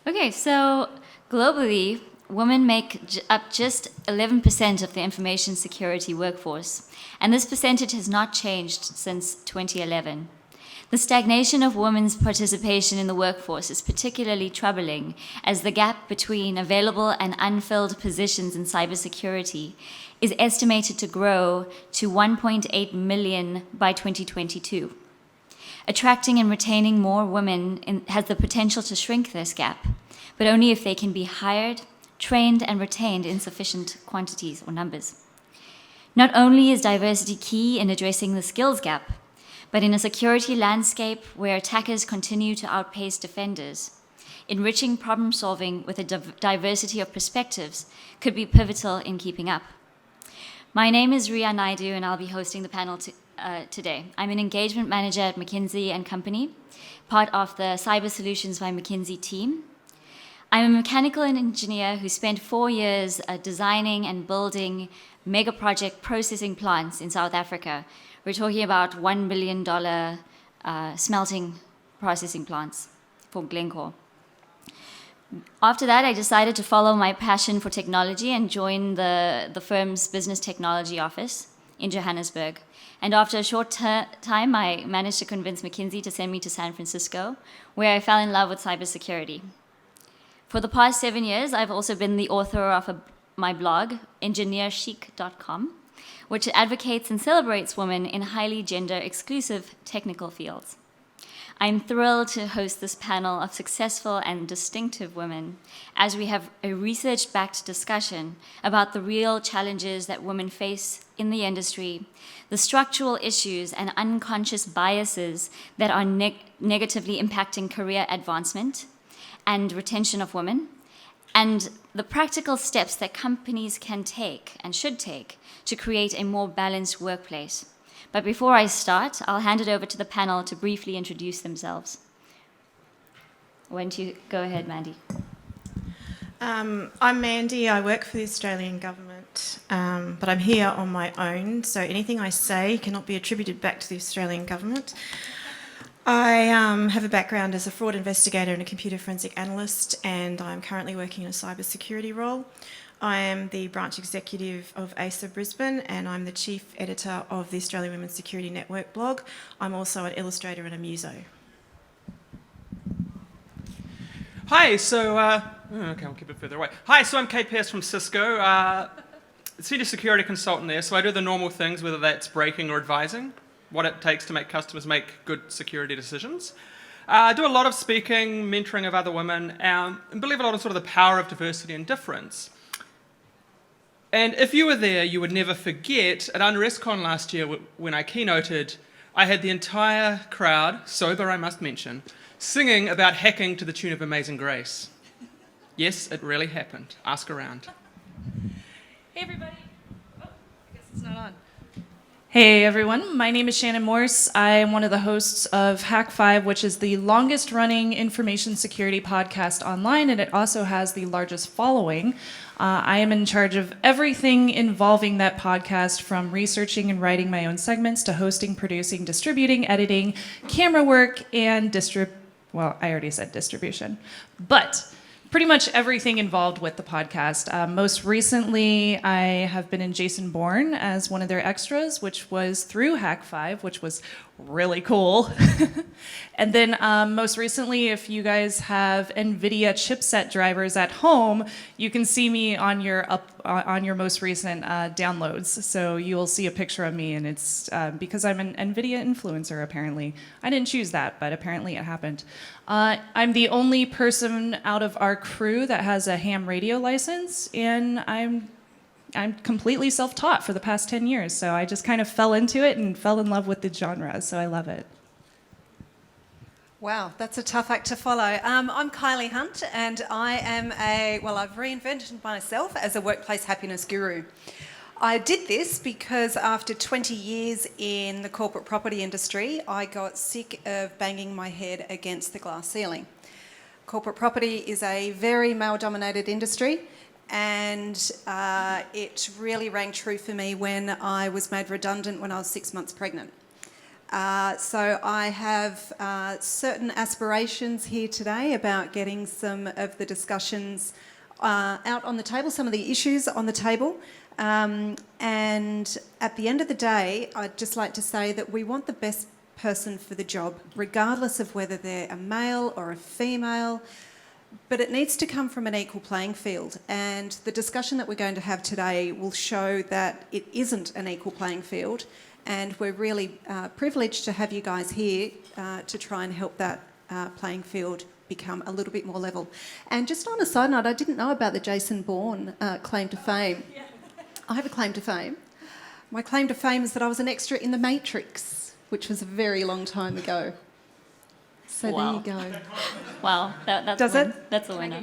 Okay, so globally, women make up just 11% of the information security workforce, and this percentage has not changed since 2011. The stagnation of women's participation in the workforce is particularly troubling, as the gap between available and unfilled positions in cybersecurity is estimated to grow to 1.8 million by 2022. Attracting and retaining more women has the potential to shrink this gap, but only if they can be hired, trained, and retained in sufficient quantities or numbers. Not only is diversity key in addressing the skills gap, but in a security landscape where attackers continue to outpace defenders, enriching problem solving with a diversity of perspectives could be pivotal in keeping up. My name is Rhea Naidoo, and I'll be hosting the panel today. I'm an engagement manager at McKinsey & Company, part of the Cyber Solutions by McKinsey team. I'm a mechanical engineer who spent 4 years designing and building mega project processing plants in South Africa. We're talking about $1 billion smelting processing plants for Glencore. After that, I decided to follow my passion for technology and join the firm's business technology office in Johannesburg. And after a short time, I managed to convince McKinsey to send me to San Francisco, where I fell in love with cybersecurity. For the past 7 years, I've also been the author of my blog, engineerchic.com, which advocates and celebrates women in highly gender-exclusive technical fields. I'm thrilled to host this panel of successful and distinctive women as we have a research-backed discussion about the real challenges that women face in the industry, the structural issues and unconscious biases that are negatively impacting career advancement and retention of women, and the practical steps that companies can take and should take to create a more balanced workplace. But before I start, I'll hand it over to the panel to briefly introduce themselves. Why don't you go ahead, Mandy? I'm Mandy. I work for the Australian government, but I'm here on my own, so anything I say cannot be attributed back to the Australian government. I have a background as a fraud investigator and a computer forensic analyst, and I'm currently working in a cybersecurity role. I am the branch executive of AISA Brisbane, and I'm the chief editor of the Australian Women's Security Network blog. I'm also an illustrator and a muso. Hi, so, okay, I'll keep it further away. Hi, so I'm Pearce from Cisco, senior security consultant there, so I do the normal things, whether that's breaking or advising, what it takes to make customers make good security decisions. I do a lot of speaking, mentoring of other women, and believe a lot in sort of the power of diversity and difference. And if you were there, you would never forget, at UnrestCon last year when I keynoted, I had the entire crowd, sober I must mention, singing about hacking to the tune of Amazing Grace. Yes, it really happened. Ask around. Hey everybody. Oh, I guess it's not on. Hey everyone, my name is Shannon Morse. I am one of the hosts of Hack 5, which is the longest running information security podcast online, and it also has the largest following. I am in charge of everything involving that podcast, from researching and writing my own segments to hosting, producing, distributing, editing, camera work, and well, I already said distribution. But pretty much everything involved with the podcast. Most recently, I have been in Jason Bourne as one of their extras, which was through Hack 5, which was really cool. And then most recently, if you guys have NVIDIA chipset drivers at home, you can see me on your most recent downloads. So you'll see a picture of me, and it's because I'm an NVIDIA influencer, apparently. I didn't choose that, but apparently it happened. I'm the only person out of our crew that has a ham radio license, and I'm completely self-taught for the past 10 years, so I just kind of fell into it and fell in love with the genre, so I love it. Wow, that's a tough act to follow. I'm Kylie Hunt, and I am I've reinvented myself as a workplace happiness guru. I did this because after 20 years in the corporate property industry, I got sick of banging my head against the glass ceiling. Corporate property is a very male-dominated industry, and it really rang true for me when I was made redundant when I was 6 months pregnant. So I have certain aspirations here today about getting some of the discussions out on the table, some of the issues on the table. And at the end of the day, I'd just like to say that we want the best person for the job, regardless of whether they're a male or a female, but it needs to come from an equal playing field. And the discussion that we're going to have today will show that it isn't an equal playing field, and we're really privileged to have you guys here to try and help that playing field become a little bit more level. And just on a side note, I didn't know about the Jason Bourne claim to fame. Yeah. I have a claim to fame. My claim to fame is that I was an extra in The Matrix, which was a very long time ago. So Wow. there you go. Wow, that's Does one. it? That's a winner.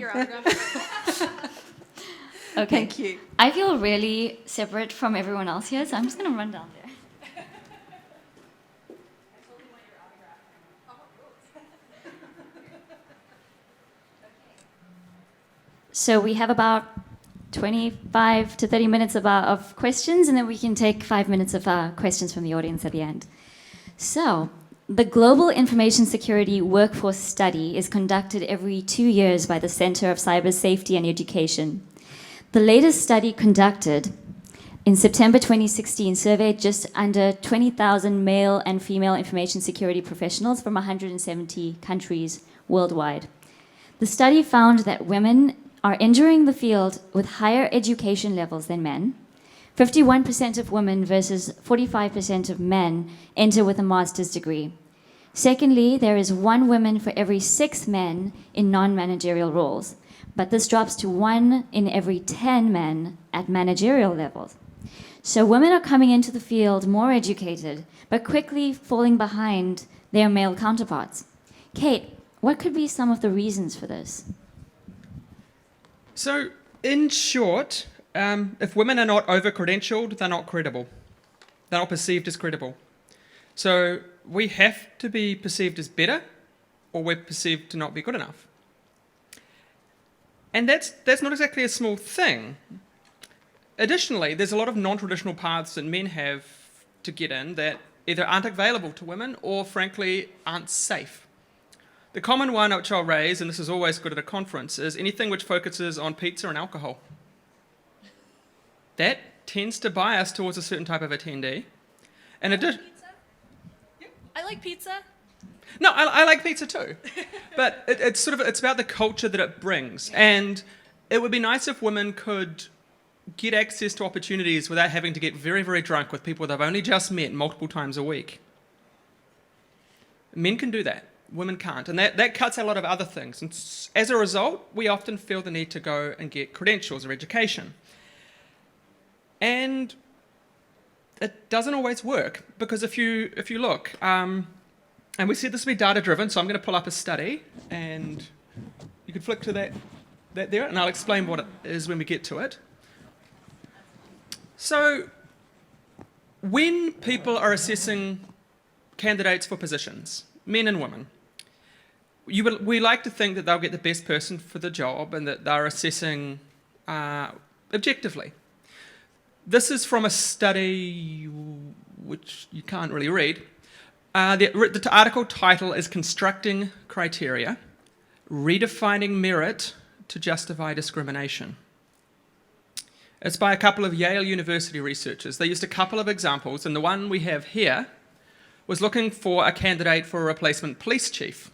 Okay. Thank you. I feel really separate from everyone else here, so I'm just going to run down there. So we have about 25 to 30 minutes of questions, and then we can take 5 minutes of questions from the audience at the end. So, the Global Information Security Workforce Study is conducted every 2 years by the Center of Cyber Safety and Education. The latest study conducted in September 2016 surveyed just under 20,000 male and female information security professionals from 170 countries worldwide. The study found that women are entering the field with higher education levels than men. 51% of women versus 45% of men enter with a master's degree. Secondly, there is 1 woman for every 6 men in non-managerial roles, but this drops to 1 in every 10 men at managerial levels. So women are coming into the field more educated, but quickly falling behind their male counterparts. Kate, what could be some of the reasons for this? So, in short, if women are not over-credentialed, they're not credible. They're not perceived as credible. So we have to be perceived as better, or we're perceived to not be good enough. And that's not exactly a small thing. Additionally, there's a lot of non-traditional paths that men have to get in that either aren't available to women or, frankly, aren't safe. The common one which I'll raise, and this is always good at a conference, is anything which focuses on pizza and alcohol. That tends to bias towards a certain type of attendee. And Pizza? I like pizza. No, I like pizza too. But it's about the culture that it brings. And it would be nice if women could get access to opportunities without having to get very, very drunk with people they've only just met multiple times a week. Men can do that. Women can't. And that cuts out a lot of other things. And as a result, we often feel the need to go and get credentials or education. And it doesn't always work, because if you look, and we said this would be data-driven, so I'm going to pull up a study, and you can flick to that there, and I'll explain what it is when we get to it. So, when people are assessing candidates for positions, men and women, we like to think that they'll get the best person for the job and that they're assessing objectively. This is from a study which you can't really read. The article title is Constructing Criteria, Redefining Merit to Justify Discrimination. It's by a couple of Yale University researchers. They used a couple of examples, and the one we have here was looking for a candidate for a replacement police chief.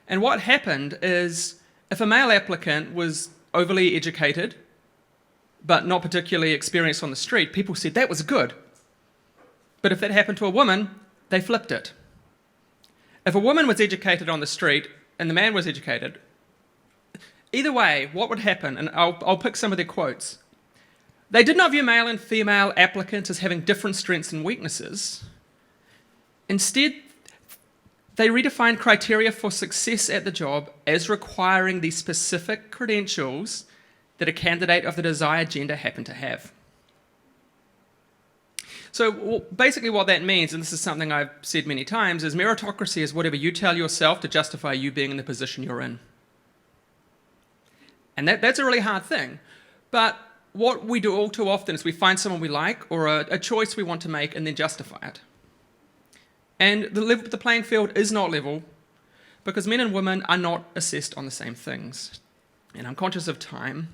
And what happened is, if a male applicant was overly educated, but not particularly experienced on the street, people said that was good. But if that happened to a woman, they flipped it. If a woman was educated on the street and the man was educated, either way, what would happen, and I'll pick some of their quotes, they did not view male and female applicants as having different strengths and weaknesses. Instead, they redefined criteria for success at the job as requiring the specific credentials that a candidate of the desired gender happened to have. So basically what that means, and this is something I've said many times, is meritocracy is whatever you tell yourself to justify you being in the position you're in. And that's a really hard thing. But what we do all too often is we find someone we like or a choice we want to make and then justify it. And the playing field is not level because men and women are not assessed on the same things. And I'm conscious of time.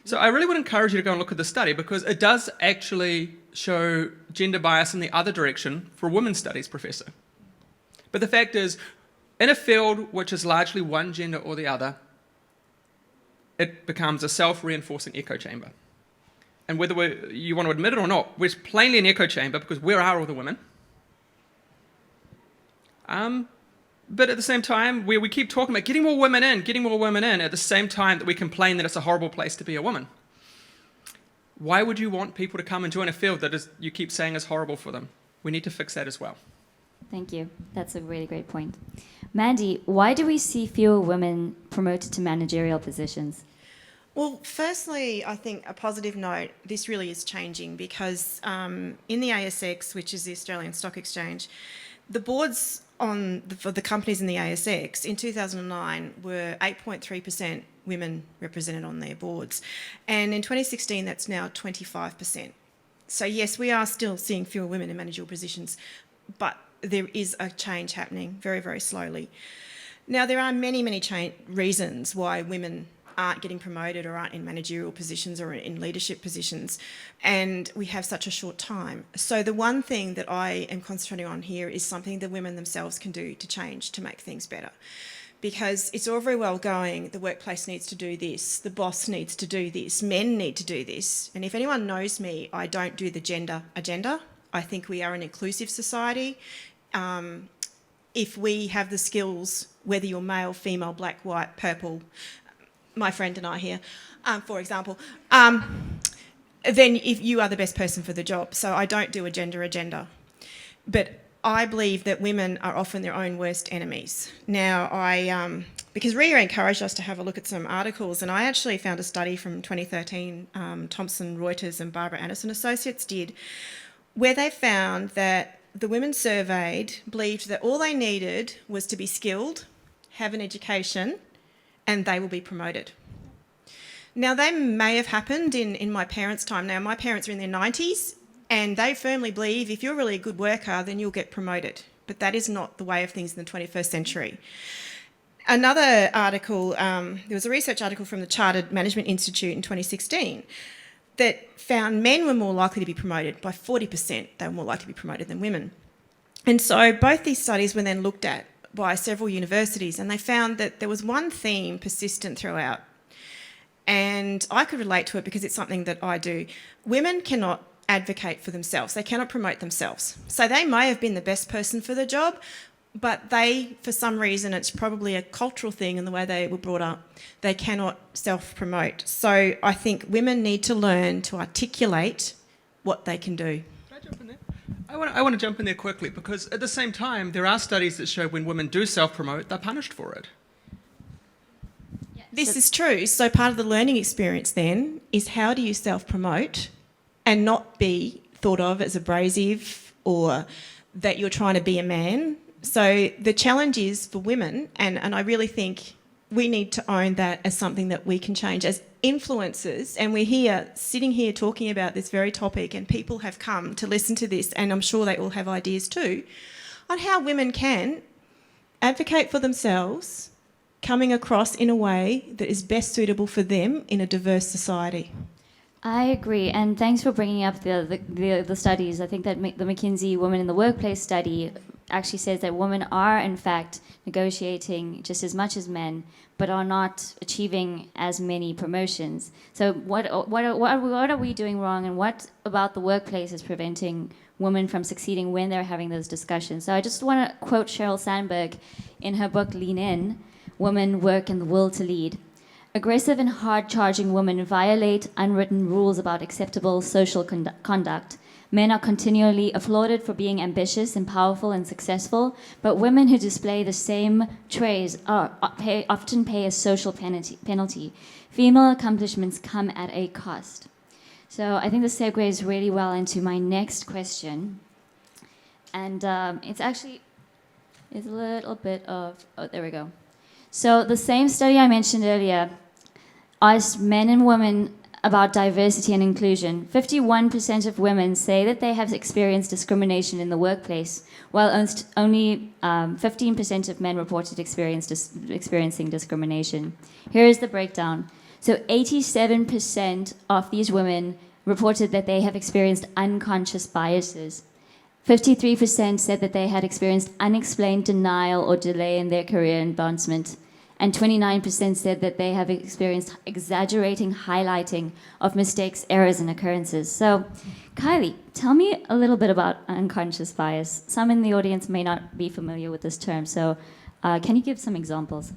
So I really would encourage you to go and look at the study because it does actually show gender bias in the other direction for a women's studies professor. But the fact is, in a field which is largely one gender or the other, it becomes a self-reinforcing echo chamber. And whether you want to admit it or not, we're plainly an echo chamber because where are all the women? But at the same time, we keep talking about getting more women in, at the same time that we complain that it's a horrible place to be a woman. Why would you want people to come and join a field that you keep saying is horrible for them? We need to fix that as well. Thank you. That's a really great point. Mandy, why do we see fewer women promoted to managerial positions? Well, firstly, I think a positive note, this really is changing because in the ASX, which is the Australian Stock Exchange, the boards for the companies in the ASX in 2009 were 8.3% women represented on their boards. And in 2016, that's now 25%. So yes, we are still seeing fewer women in managerial positions, but there is a change happening very, very slowly. Now, there are many, many reasons why women aren't getting promoted or aren't in managerial positions or in leadership positions, and we have such a short time. So the one thing that I am concentrating on here is something the women themselves can do to change, to make things better. Because it's all very well going, the workplace needs to do this, the boss needs to do this, men need to do this. And if anyone knows me, I don't do the gender agenda. I think we are an inclusive society. If we have the skills, whether you're male, female, black, white, purple, my friend and I here, for example, then if you are the best person for the job. So I don't do a gender agenda. But I believe that women are often their own worst enemies. Now, because Rhea encouraged us to have a look at some articles, and I actually found a study from 2013, Thomson Reuters and Barbara Anderson Associates did, where they found that the women surveyed believed that all they needed was to be skilled, have an education, and they will be promoted. Now, they may have happened in my parents' time. Now, my parents are in their 90s, and they firmly believe if you're really a good worker, then you'll get promoted. But that is not the way of things in the 21st century. Another article, there was a research article from the Chartered Management Institute in 2016 that found men were more likely to be promoted by 40%. They were more likely to be promoted than women. And so both these studies were then looked at by several universities, and they found that there was one theme persistent throughout. And I could relate to it because it's something that I do. Women cannot advocate for themselves. They cannot promote themselves. So they may have been the best person for the job, but they, for some reason, it's probably a cultural thing in the way they were brought up, they cannot self-promote. So I think women need to learn to articulate what they can do. Can I jump in there? I want to jump in there quickly because at the same time, there are studies that show when women do self-promote, they're punished for it. This is true. So part of the learning experience then is how do you self-promote and not be thought of as abrasive or that you're trying to be a man. So the challenge is for women, and I really think we need to own that as something that we can change as influencers. And we're here, sitting here talking about this very topic, and people have come to listen to this, and I'm sure they all have ideas too, on how women can advocate for themselves, coming across in a way that is best suitable for them in a diverse society. I agree, and thanks for bringing up the studies. I think that the McKinsey Women in the Workplace study actually says that women are, in fact, negotiating just as much as men, but are not achieving as many promotions. So what are we doing wrong, and what about the workplace is preventing women from succeeding when they're having those discussions? So I just want to quote Sheryl Sandberg in her book Lean In, Women, Work, and the Will to Lead. Aggressive and hard-charging women violate unwritten rules about acceptable social conduct. Men are continually applauded for being ambitious and powerful and successful, but women who display the same traits often pay a social penalty. Female accomplishments come at a cost. So I think this segues really well into my next question. And it's a little bit of, there we go. So the same study I mentioned earlier asked men and women about diversity and inclusion. 51% of women say that they have experienced discrimination in the workplace, while only 15% of men reported experiencing discrimination. Here is the breakdown. So 87% of these women reported that they have experienced unconscious biases. 53% said that they had experienced unexplained denial or delay in their career advancement. And 29% said that they have experienced exaggerating highlighting of mistakes, errors, and occurrences. So, Kylie, tell me a little bit about unconscious bias. Some in the audience may not be familiar with this term, so can you give some examples?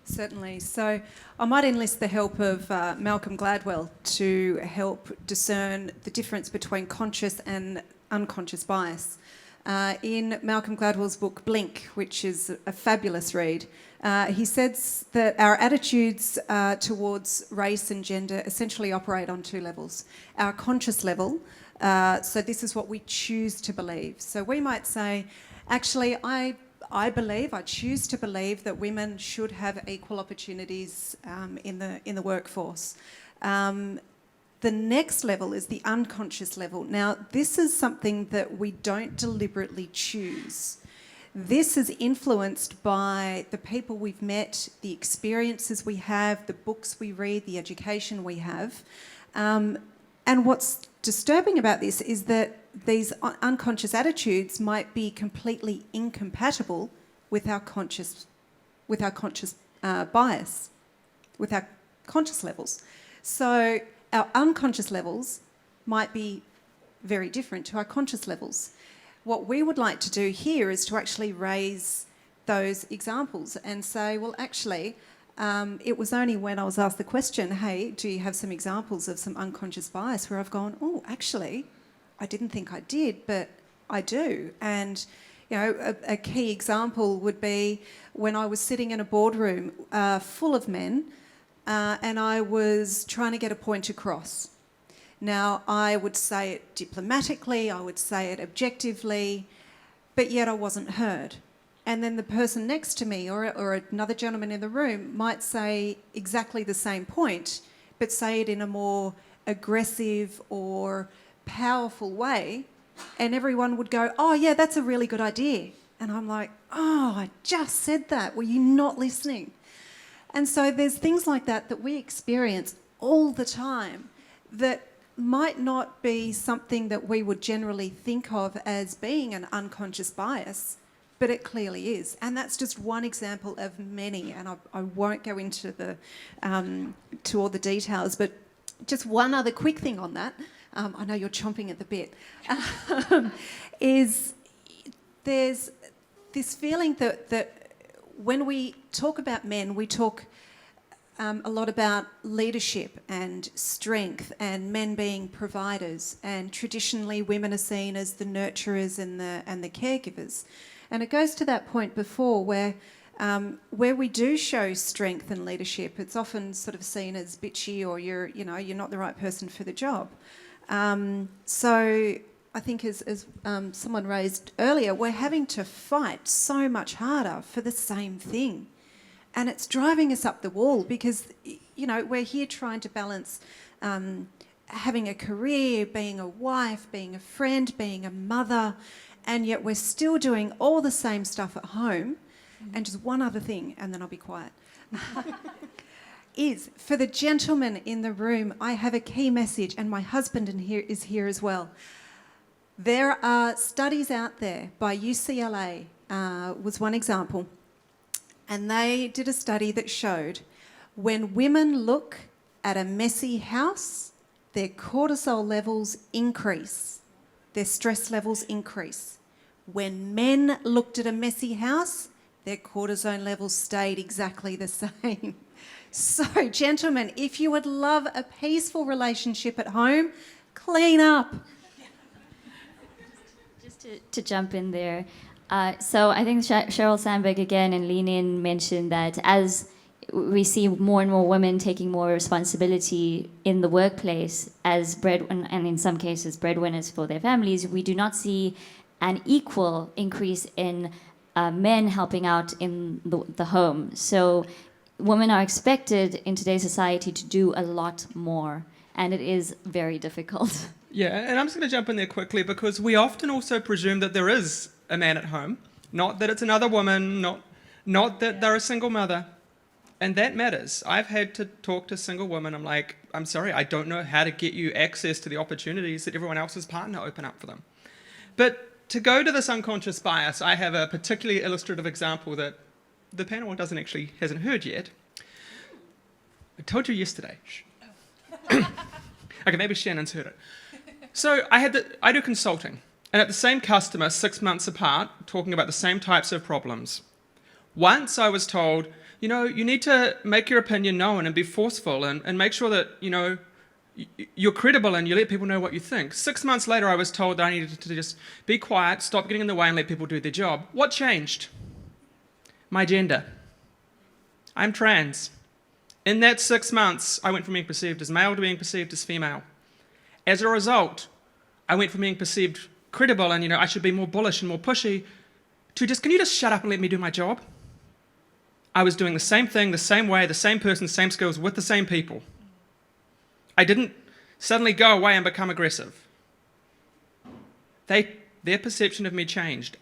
Certainly. So I might enlist the help of Malcolm Gladwell to help discern the difference between conscious and unconscious bias. In Malcolm Gladwell's book Blink, which is a fabulous read, he says that our attitudes towards race and gender essentially operate on two levels. Our conscious level, so this is what we choose to believe. So we might say, actually, I choose to believe that women should have equal opportunities in the workforce. The next level is the unconscious level. Now, this is something that we don't deliberately choose. This is influenced by the people we've met, the experiences we have, the books we read, the education we have. And what's disturbing about this is that these unconscious attitudes might be completely incompatible with our conscious bias, with our conscious levels. So our unconscious levels might be very different to our conscious levels. What we would like to do here is to actually raise those examples and say, well, actually, it was only when I was asked the question, hey, do you have some examples of some unconscious bias, where I've gone, oh, actually, I didn't think I did, but I do. And, you know, a key example would be when I was sitting in a boardroom full of men and I was trying to get a point across. Now, I would say it diplomatically, I would say it objectively, but yet I wasn't heard. And then the person next to me or another gentleman in the room might say exactly the same point, but say it in a more aggressive or powerful way, and everyone would go, oh yeah, that's a really good idea. And I'm like, oh, I just said that. Were you not listening? And so there's things like that that we experience all the time that might not be something that we would generally think of as being an unconscious bias, but it clearly is. And that's just one example of many, and I won't go into to all the details, but just one other quick thing on that, I know you're chomping at the bit, is there's this feeling that when we talk about men, we talk a lot about leadership and strength and men being providers, and traditionally women are seen as the nurturers and the caregivers. And it goes to that point before where we do show strength and leadership, it's often sort of seen as bitchy, or you're not the right person for the job. So I think as someone raised earlier, we're having to fight so much harder for the same thing. And it's driving us up the wall because, you know, we're here trying to balance having a career, being a wife, being a friend, being a mother, and yet we're still doing all the same stuff at home. And just one other thing, and then I'll be quiet, is for the gentlemen in the room, I have a key message, and my husband is here as well. There are studies out there by UCLA, was one example, and they did a study that showed when women look at a messy house, their cortisol levels increase, their stress levels increase. When men looked at a messy house, their cortisone levels stayed exactly the same. So, gentlemen, if you would love a peaceful relationship at home, clean up. Just to jump in there. So I think Sheryl Sandberg again and Lean In mentioned that as we see more and more women taking more responsibility in the workplace as and in some cases breadwinners for their families, we do not see an equal increase in men helping out in the home. So women are expected in today's society to do a lot more, and it is very difficult. Yeah, and I'm just going to jump in there quickly because we often also presume that there is a man at home, not that it's another woman, not that they're a single mother. And that matters. I've had to talk to single women. I'm like, I'm sorry, I don't know how to get you access to the opportunities that everyone else's partner open up for them. But to go to this unconscious bias, I have a particularly illustrative example that the panel hasn't heard yet. I told you yesterday. Okay, maybe Shannon's heard it. So I do consulting, and at the same customer, 6 months apart, talking about the same types of problems. Once I was told, you need to make your opinion known and be forceful and make sure that, you're credible and you let people know what you think. 6 months later, I was told that I needed to just be quiet, stop getting in the way and let people do their job. What changed? My gender. I'm trans. In that 6 months, I went from being perceived as male to being perceived as female. As a result, I went from being perceived credible and, I should be more bullish and more pushy to can you just shut up and let me do my job? I was doing the same thing, the same way, the same person, same skills with the same people. I didn't suddenly go away and become aggressive. Their perception of me changed.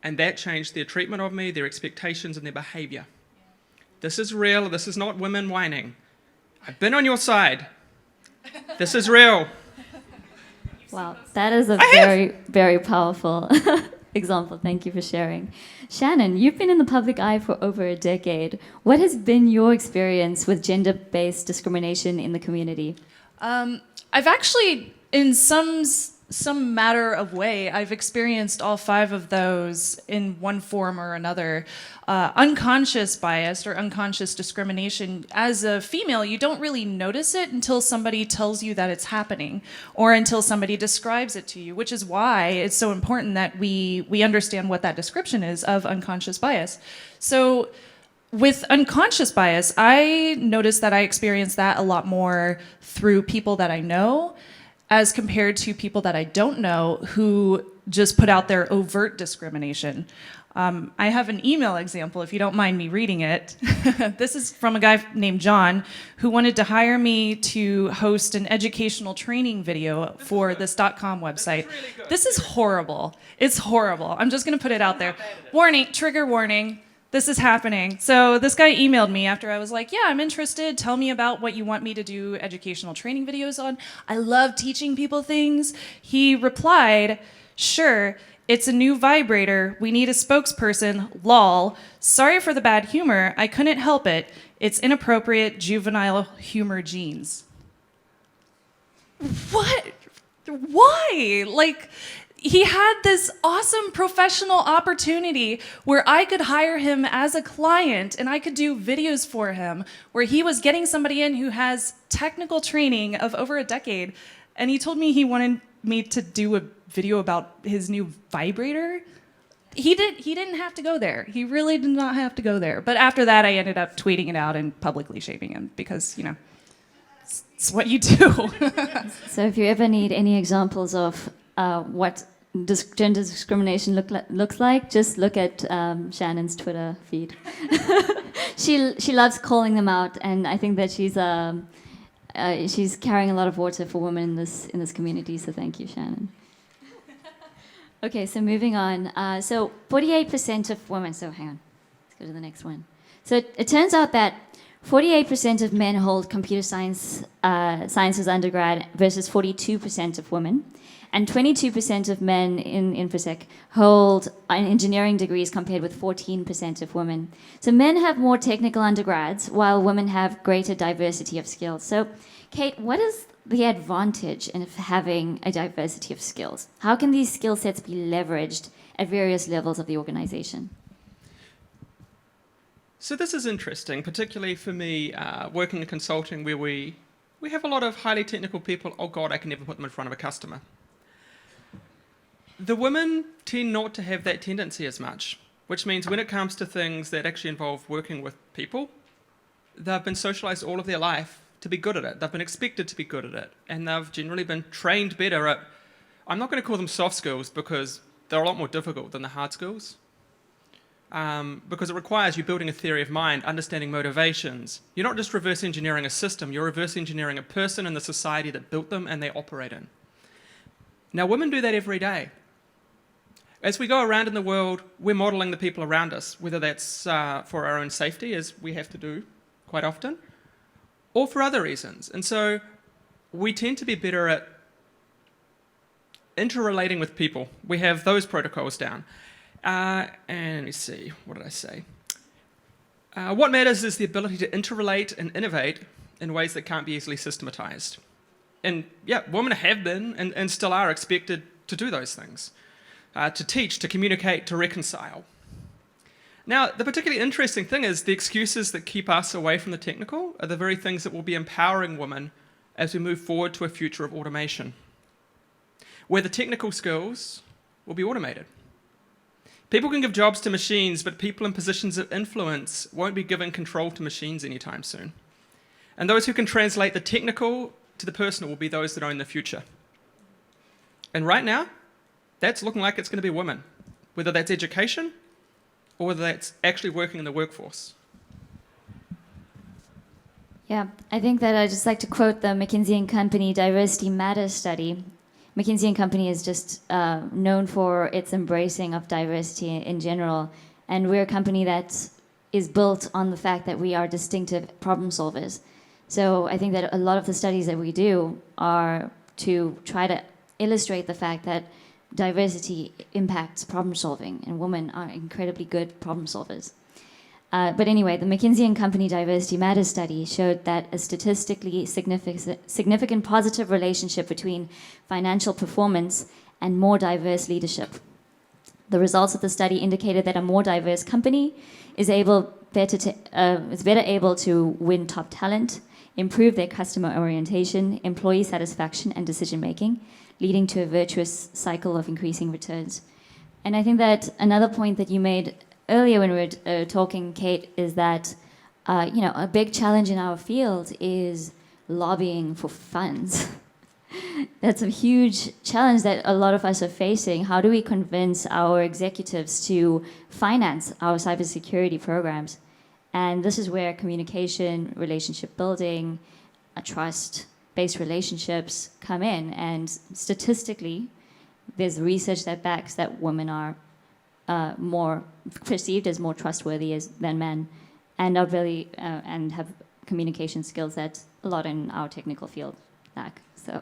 And that changed their treatment of me, their expectations, and their behavior. This is real. This is not women whining. I've been on your side. This is real. Wow, that is a very, very powerful example. Thank you for sharing. Shannon, you've been in the public eye for over a decade. What has been your experience with gender-based discrimination in the community? I've actually, in some matter of way, I've experienced all 5 of those in one form or another. Unconscious bias or unconscious discrimination, as a female, you don't really notice it until somebody tells you that it's happening or until somebody describes it to you, which is why it's so important that we understand what that description is of unconscious bias. So with unconscious bias, I noticed that I experienced that a lot more through people that I know as compared to people that I don't know who just put out their overt discrimination. I have an email example, if you don't mind me reading it. This is from a guy named John who wanted to hire me to host an educational training video for this .com website. This is horrible. It's horrible. I'm just going to put it out there. Warning, trigger warning. This is happening. So this guy emailed me after I was like, yeah, I'm interested. Tell me about what you want me to do educational training videos on. I love teaching people things. He replied, sure, it's a new vibrator. We need a spokesperson. Lol. Sorry for the bad humor. I couldn't help it. It's inappropriate juvenile humor genes. What? Why? He had this awesome professional opportunity where I could hire him as a client and I could do videos for him where he was getting somebody in who has technical training of over a decade, and he told me he wanted me to do a video about his new vibrator. He didn't have to go there. He really did not have to go there. But after that, I ended up tweeting it out and publicly shaming him because, it's what you do. So if you ever need any examples of what gender discrimination looks like, just look at Shannon's Twitter feed. She loves calling them out, and I think that she's carrying a lot of water for women in this community. So thank you, Shannon. Okay, so moving on. So 48% of women. So hang on, let's go to the next one. So it turns out that 48% of men hold computer sciences undergrad versus 42% of women. And 22% of men in InfoSec hold engineering degrees compared with 14% of women. So men have more technical undergrads while women have greater diversity of skills. So Kate, what is the advantage in having a diversity of skills? How can these skill sets be leveraged at various levels of the organization? So this is interesting, particularly for me, working in consulting where we have a lot of highly technical people. Oh God, I can never put them in front of a customer. The women tend not to have that tendency as much, which means when it comes to things that actually involve working with people, they've been socialized all of their life to be good at it. They've been expected to be good at it, and they've generally been trained better at, I'm not going to call them soft skills because they're a lot more difficult than the hard skills. because it requires you building a theory of mind, understanding motivations. You're not just reverse engineering a system, you're reverse engineering a person and the society that built them and they operate in. Now, women do that every day. As we go around in the world, we're modeling the people around us, whether that's for our own safety, as we have to do quite often, or for other reasons. And so we tend to be better at interrelating with people. We have those protocols down. And let me see, what did I say? What matters is the ability to interrelate and innovate in ways that can't be easily systematized. And yeah, women have been and still are expected to do those things. To teach, to communicate, to reconcile. Now, the particularly interesting thing is the excuses that keep us away from the technical are the very things that will be empowering women as we move forward to a future of automation, where the technical skills will be automated. People can give jobs to machines, but people in positions of influence won't be giving control to machines anytime soon. And those who can translate the technical to the personal will be those that own the future. And right now, that's looking like it's going to be women, whether that's education or whether that's actually working in the workforce. Yeah, I think that I'd just like to quote the McKinsey & Company Diversity Matters study. McKinsey & Company is just known for its embracing of diversity in general, and we're a company that is built on the fact that we are distinctive problem solvers. So I think that a lot of the studies that we do are to try to illustrate the fact that diversity impacts problem solving, and women are incredibly good problem solvers. But anyway, the McKinsey & Company Diversity Matters study showed that a statistically significant positive relationship between financial performance and more diverse leadership. The results of the study indicated that a more diverse company is better able to win top talent, improve their customer orientation, employee satisfaction, and decision making, leading to a virtuous cycle of increasing returns. And I think that another point that you made earlier when we were talking, Kate, is that a big challenge in our field is lobbying for funds. That's a huge challenge that a lot of us are facing. How do we convince our executives to finance our cybersecurity programs? And this is where communication, relationship building, trust-based relationships come in. And statistically, there's research that backs that women are more perceived as more trustworthy than men, and are really and have communication skills that a lot in our technical field lack. So,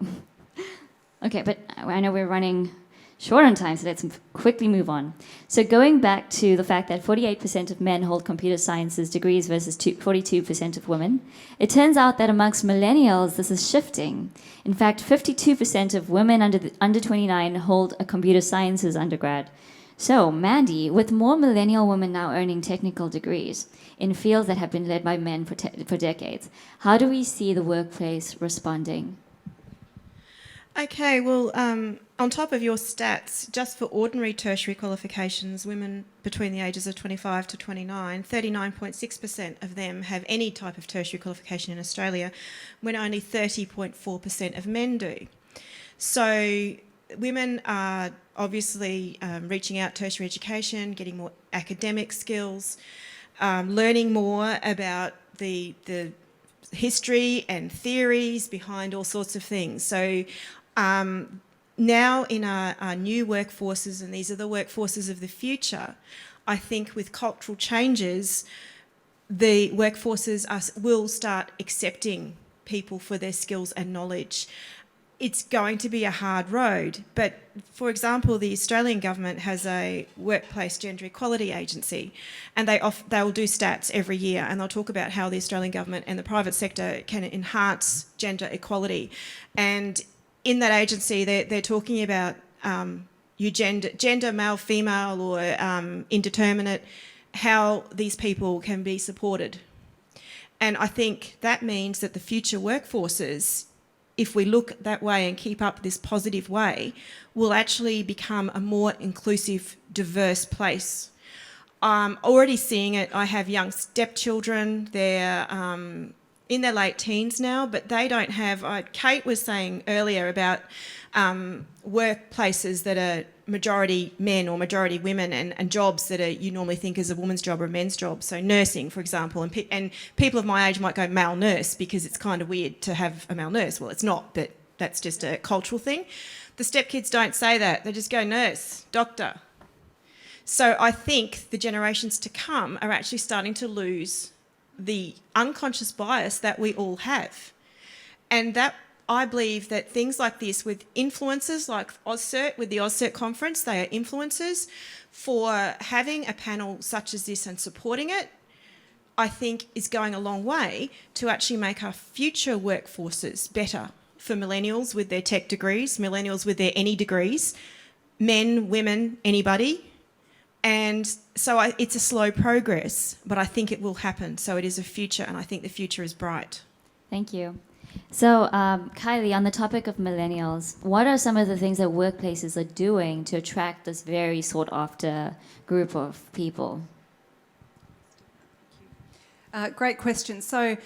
okay, but I know we're running short on time, so let's quickly move on. So going back to the fact that 48% of men hold computer sciences degrees versus 42% of women, it turns out that amongst millennials, this is shifting. In fact, 52% of women under 29 hold a computer sciences undergrad. So, Mandy, with more millennial women now earning technical degrees in fields that have been led by men for decades, how do we see the workplace responding? Okay, well, on top of your stats, just for ordinary tertiary qualifications, women between the ages of 25 to 29, 39.6% of them have any type of tertiary qualification in Australia, when only 30.4% of men do. So women are obviously reaching out tertiary education, getting more academic skills, learning more about the history and theories behind all sorts of things. So now in our new workforces, and these are the workforces of the future, I think with cultural changes, the workforces will start accepting people for their skills and knowledge. It's going to be a hard road, but for example, the Australian government has a workplace gender equality agency, and they will do stats every year, and they'll talk about how the Australian government and the private sector can enhance gender equality. And in that agency, they're talking about gender, male, female, or indeterminate, how these people can be supported. And I think that means that the future workforces, if we look that way and keep up this positive way, will actually become a more inclusive, diverse place. I'm already seeing it. I have young stepchildren. They're in their late teens now, but they don't have... Kate was saying earlier about workplaces that are majority men or majority women and jobs that you normally think is a woman's job or a men's job. So nursing, for example, and people of my age might go male nurse because it's kind of weird to have a male nurse. Well, it's not, but that's just a cultural thing. The step kids don't say that. They just go nurse, doctor. So I think the generations to come are actually starting to lose the unconscious bias that we all have. And that I believe that things like this with influencers like AusCERT, with the AusCERT conference, they are influencers. For having a panel such as this and supporting it, I think is going a long way to actually make our future workforces better for millennials with their tech degrees, millennials with their any degrees, men, women, anybody. And so it's a slow progress, but I think it will happen. So it is a future, and I think the future is bright. Thank you. So, Kylie, on the topic of millennials, what are some of the things that workplaces are doing to attract this very sought-after group of people? Great question. So,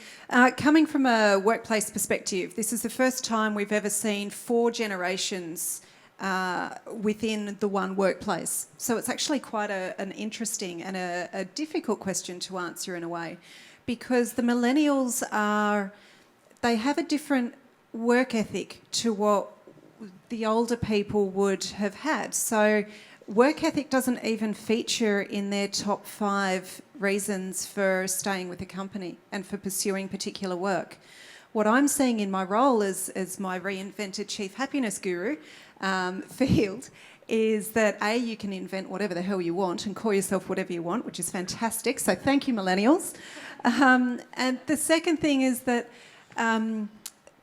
coming from a workplace perspective, this is the first time we've ever seen 4 generations within the one workplace. So it's actually quite an interesting and a difficult question to answer in a way, because the millennials they have a different work ethic to what the older people would have had. So work ethic doesn't even feature in their top 5 reasons for staying with a company and for pursuing particular work. What I'm seeing in my role as my reinvented chief happiness guru field is that you can invent whatever the hell you want and call yourself whatever you want, which is fantastic. So thank you, millennials. And the second thing is that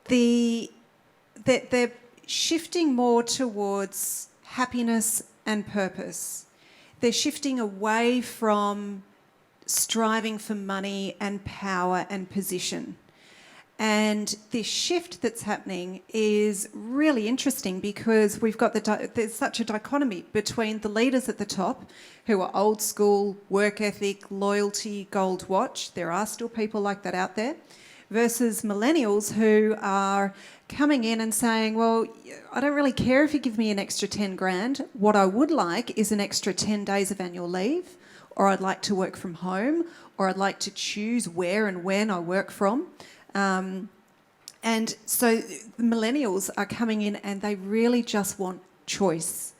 they're shifting more towards happiness and purpose. They're shifting away from striving for money and power and position. And this shift that's happening is really interesting because we've got there's such a dichotomy between the leaders at the top who are old school, work ethic, loyalty, gold watch. There are still people like that out there. Versus millennials who are coming in and saying, well, I don't really care if you give me an extra 10 grand. What I would like is an extra 10 days of annual leave, or I'd like to work from home, or I'd like to choose where and when I work from. And so the millennials are coming in and they really just want choice.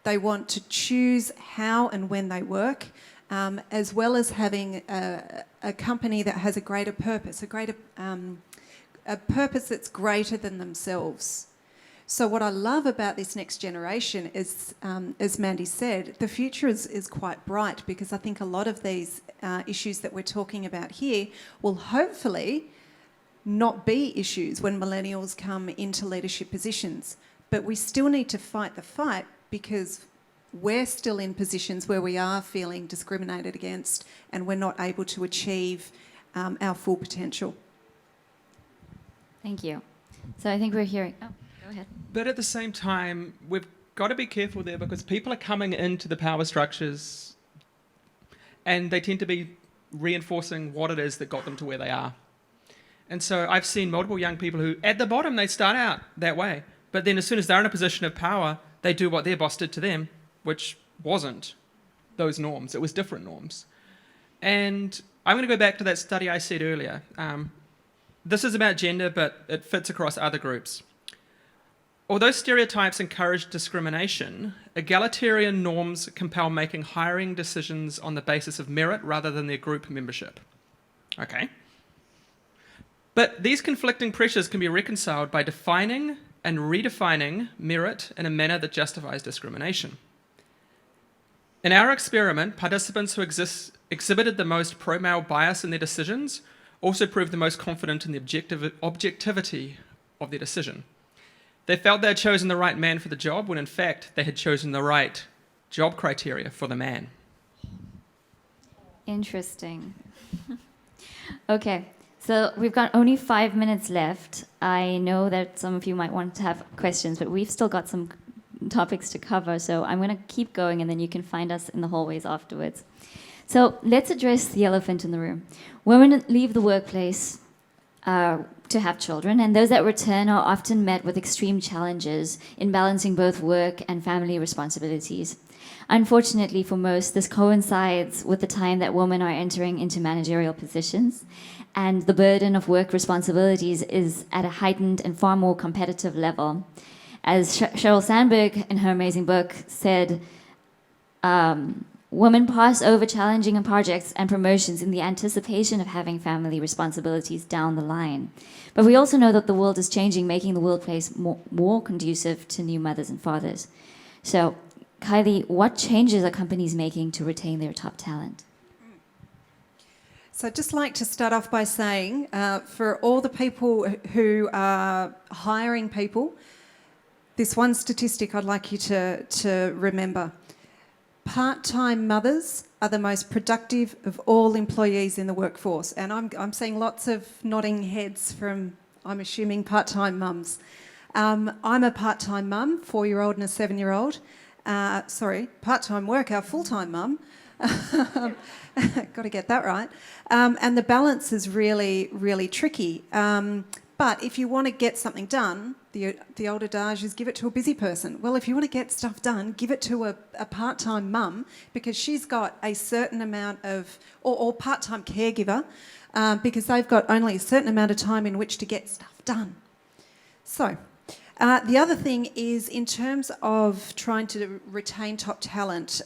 They want to choose how and when they work, as well as having a company that has a greater purpose, a purpose that's greater than themselves. So what I love about this next generation is, as Mandy said, the future is quite bright, because I think a lot of these issues that we're talking about here will hopefully not be issues when millennials come into leadership positions. But we still need to fight the fight, because we're still in positions where we are feeling discriminated against and we're not able to achieve our full potential. Thank you. So I think we're hearing... Oh, go ahead. But at the same time, we've got to be careful there, because people are coming into the power structures and they tend to be reinforcing what it is that got them to where they are. And so I've seen multiple young people who, at the bottom, they start out that way. But then as soon as they're in a position of power, they do what their boss did to them, which wasn't those norms. It was different norms. And I'm going to go back to that study I said earlier. This is about gender, but it fits across other groups. Although stereotypes encourage discrimination, egalitarian norms compel making hiring decisions on the basis of merit rather than their group membership. Okay. But these conflicting pressures can be reconciled by defining and redefining merit in a manner that justifies discrimination. In our experiment, participants who exhibited the most pro-male bias in their decisions also proved the most confident in the objectivity of their decision. They felt they had chosen the right man for the job, when in fact they had chosen the right job criteria for the man. Interesting. Okay. So we've got only 5 minutes left. I know that some of you might want to have questions, but we've still got some topics to cover. So I'm going to keep going, and then you can find us in the hallways afterwards. So let's address the elephant in the room. Women leave the workplace to have children, and those that return are often met with extreme challenges in balancing both work and family responsibilities. Unfortunately for most, this coincides with the time that women are entering into managerial positions, and the burden of work responsibilities is at a heightened and far more competitive level. As Sheryl Sandberg, in her amazing book, said, women pass over challenging projects and promotions in the anticipation of having family responsibilities down the line. But we also know that the world is changing, making the workplace more conducive to new mothers and fathers. So, Kylie, what changes are companies making to retain their top talent? So I'd just like to start off by saying, for all the people who are hiring people, this one statistic I'd like you to remember. Part-time mothers are the most productive of all employees in the workforce. And I'm seeing lots of nodding heads from, I'm assuming, part-time mums. I'm a part-time mum, 4-year-old and a 7-year-old. Part-time worker, full-time mum. Got to get that right. And the balance is really, really tricky. But if you want to get something done, the old adage is give it to a busy person. Well, if you want to get stuff done, give it to a part-time mum, because she's got a certain amount of, or part-time caregiver, because they've got only a certain amount of time in which to get stuff done. So, the other thing is, in terms of trying to retain top talent,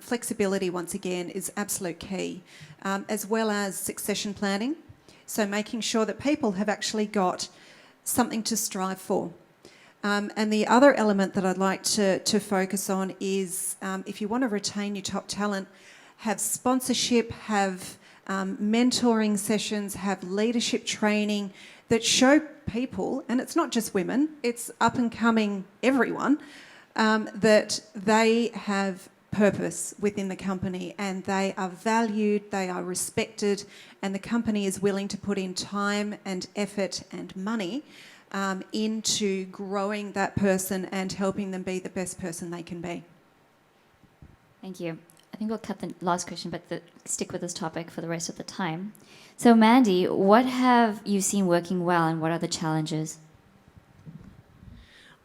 flexibility, once again, is absolute key, as well as succession planning. So making sure that people have actually got something to strive for. And the other element that I'd like to focus on is, if you want to retain your top talent, have sponsorship, have mentoring sessions, have leadership training that show people, and it's not just women, it's up and coming everyone, that they have purpose within the company and they are valued, they are respected, and the company is willing to put in time and effort and money into growing that person and helping them be the best person they can be. Thank you. I think we'll cut the last question, but stick with this topic for the rest of the time. So, Mandy, what have you seen working well and what are the challenges?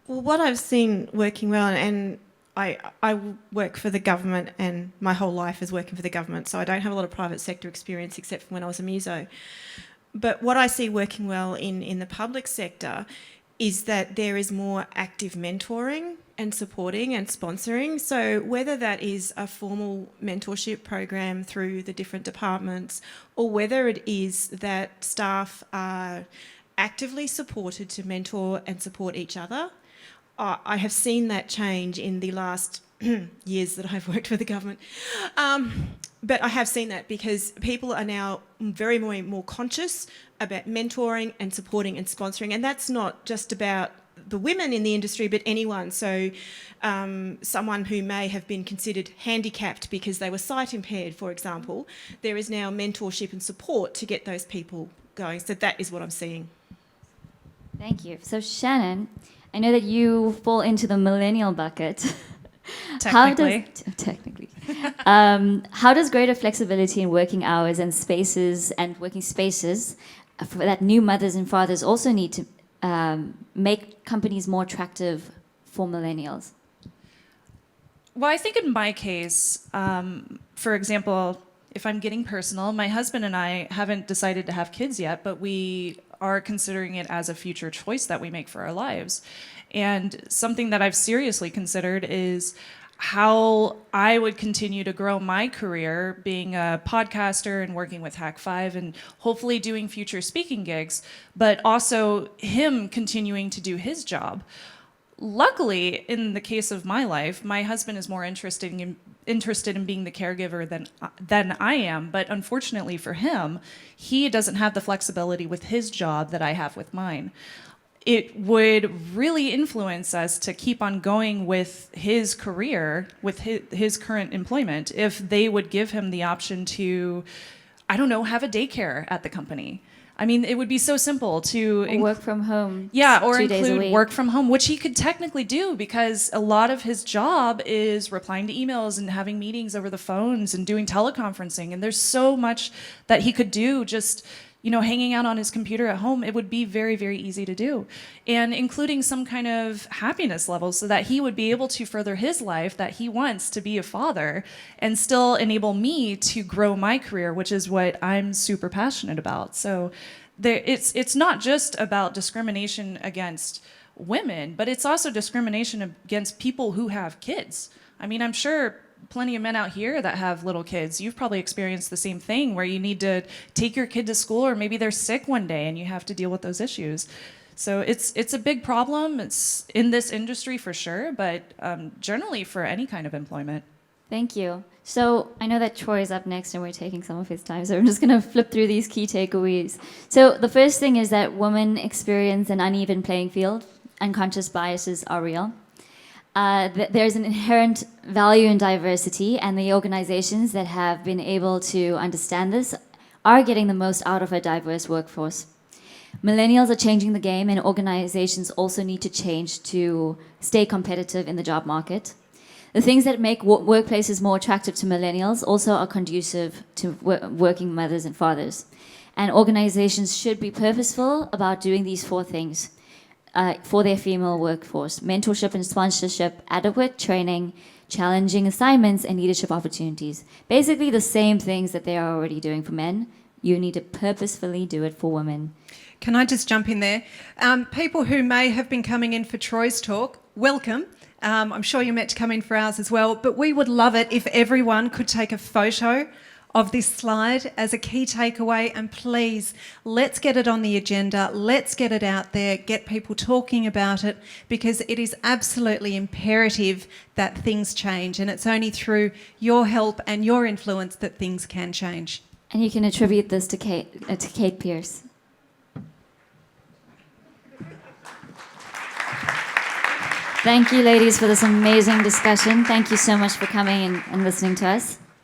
Well, what I've seen working well, and I work for the government, and my whole life is working for the government, so I don't have a lot of private sector experience except for when I was a muso. But what I see working well in the public sector is that there is more active mentoring and supporting and sponsoring. So whether that is a formal mentorship program through the different departments, or whether it is that staff are actively supported to mentor and support each other, I have seen that change in the last years that I've worked for the government. But I have seen that because people are now very more conscious about mentoring and supporting and sponsoring. And that's not just about the women in the industry, but anyone. So someone who may have been considered handicapped because they were sight impaired, for example, there is now mentorship and support to get those people going. So that is what I'm seeing. Thank you. So, Shannon, I know that you fall into the millennial bucket. Technically. How does greater flexibility in working hours and spaces and working spaces for that new mothers and fathers also need to make companies more attractive for millennials? Well, I think in my case, for example, if I'm getting personal, my husband and I haven't decided to have kids yet, but we are considering it as a future choice that we make for our lives. And something that I've seriously considered is how I would continue to grow my career being a podcaster and working with Hack5 and hopefully doing future speaking gigs, but also him continuing to do his job. Luckily, in the case of my life, my husband is more interested in being the caregiver than I am, but unfortunately for him, he doesn't have the flexibility with his job that I have with mine. It would really influence us to keep on going with his career, with his current employment, if they would give him the option to, I don't know, have a daycare at the company. I mean, it would be so simple to work from home. Yeah, or 2 days a include week. work from home, which he could technically do because a lot of his job is replying to emails and having meetings over the phones and doing teleconferencing. And there's so much that he could do just hanging out on his computer at home, it would be very, very easy to do. And including some kind of happiness level so that he would be able to further his life that he wants to be a father and still enable me to grow my career, which is what I'm super passionate about. So it's not just about discrimination against women, but it's also discrimination against people who have kids. I mean, I'm sure plenty of men out here that have little kids, you've probably experienced the same thing where you need to take your kid to school, or maybe they're sick one day and you have to deal with those issues. So it's a big problem. It's in this industry for sure, but generally for any kind of employment. Thank you. So I know that Troy's up next and we're taking some of his time, so I'm just going to flip through these key takeaways. So the first thing is that women experience an uneven playing field. Unconscious biases are real. There's an inherent value in diversity, and the organizations that have been able to understand this are getting the most out of a diverse workforce. Millennials are changing the game, and organizations also need to change to stay competitive in the job market. The things that make workplaces more attractive to millennials also are conducive to working mothers and fathers. And organizations should be purposeful about doing these 4 things for their female workforce: mentorship and sponsorship, adequate training, challenging assignments, and leadership opportunities. Basically the same things that they are already doing for men. You need to purposefully do it for women. Can I just jump in there? People who may have been coming in for Troy's talk, welcome. I'm sure you're meant to come in for ours as well, but we would love it if everyone could take a photo of this slide as a key takeaway, and please, let's get it on the agenda, let's get it out there, get people talking about it, because it is absolutely imperative that things change, and it's only through your help and your influence that things can change. And you can attribute this to Kate Pearce. Thank you, ladies, for this amazing discussion. Thank you so much for coming and listening to us.